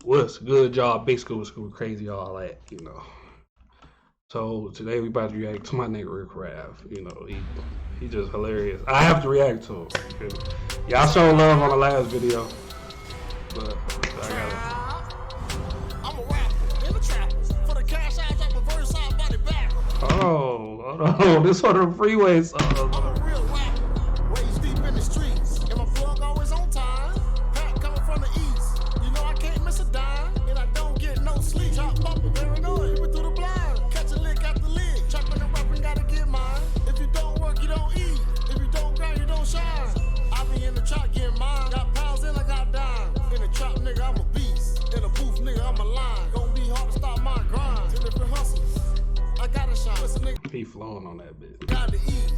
What's good, y'all? Big school, crazy, all that, you know. So today we about to react to my nigga RiFF. You know, he just hilarious. I have to react to him. Y'all show love on the last video, but I I'm a rapper in the trappers for the cash out of reverse side body back. hold on. This one of the freeway songs. I'm a real rapper, waist deep in the streets, and my plug always on time. Pack coming from the east, you know I can't miss a dime, and I don't get no sleep. Chop bumping, paranoid, even through the blind. Catch a lick after lick, trapping and rapping, gotta get mine. If you don't work, you don't eat. If you don't grind, you don't shine. I be in the trap getting mine. Got pounds in, I got dimes. In the trap, nigga, I'm a beast. In the booth, nigga, I'm a lion. Gonna be hard to stop my grind. And if it hustles, I gotta shine. Listen, nigga, He flowing on that bitch. got to eat.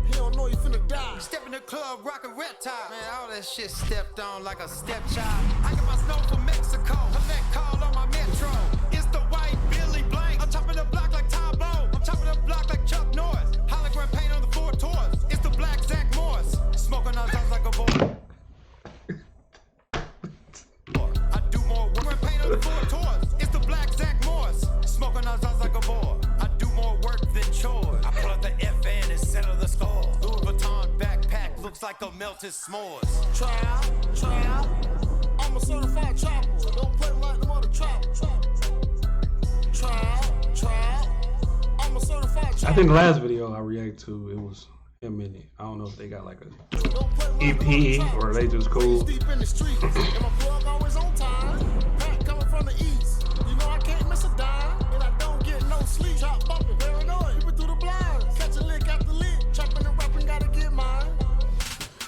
He don't know he finna die. Step in the club, rock a red tie. Man, all that shit stepped on like a stepchild. I get my snow from Mexico. Collect call on my metro. It's the white Billy Blank. I'm chopping the block like Tybo. I'm chopping the block like Chuck Norris. Hologram paint on the Ford Taurus. It's the black Zach Morris. Smoking on dogs like a boy. I do more work. Paint on the Ford Taurus. It's the black Zach Morris. Smoking on dogs like a boy. I do more work than chores. I pull up the FN and settle the score. Louis Vuitton backpack looks like a melted s'mores. Try out. I'm a certified trapper. So don't play like the mother trapper. Try out. I'm a certified trapper. I think the last video I react to, it was him in it. I don't know if they got like a EP or they just cool. Deep in the streets, and my plug always on time. Pack coming from the east, you know I can't miss a dime, and I don't get no sleep. Chop bumping, paranoid, even through the blinds. Catch a lick after lick, trapping and rapping, gotta get mine.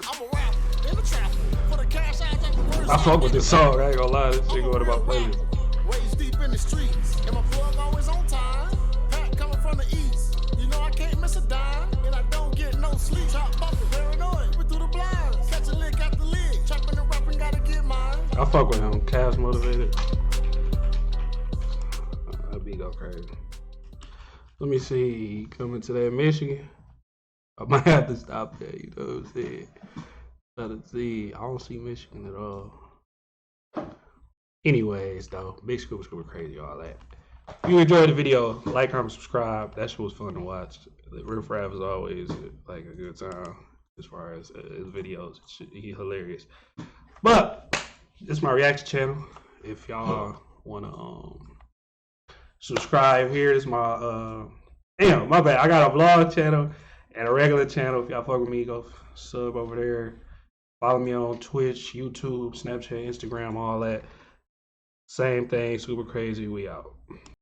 I'm a rapper in the trapper for the cash out of reverse. I fuck with this song. I ain't gonna lie, this shit going to my playlist. Waist deep in the streets, and my plug always on time. Pack coming from the east, you know I can't miss a dime, and I don't get no sleep. Chop bumping, paranoid, even through the blinds. Catch a lick after lick, trapping and rapping, gotta get mine. I fuck with him. Cash motivated. That beat go crazy. Let me see. Coming to that Michigan. I might have to stop there. You know what I'm saying? Gotta see. I don't see Michigan at all. Anyways, though, big scoop crazy, all that. If you enjoyed the video, like, comment, subscribe. That shit was fun to watch. RiFF is always like a good time as far as his videos. He's hilarious. But this is my reaction channel. If y'all wanna subscribe here, this is my damn, my bad. I got a vlog channel and a regular channel. If y'all fuck with me, go sub over there. Follow me on Twitch, YouTube, Snapchat, Instagram, all that. Same thing, super crazy. We out.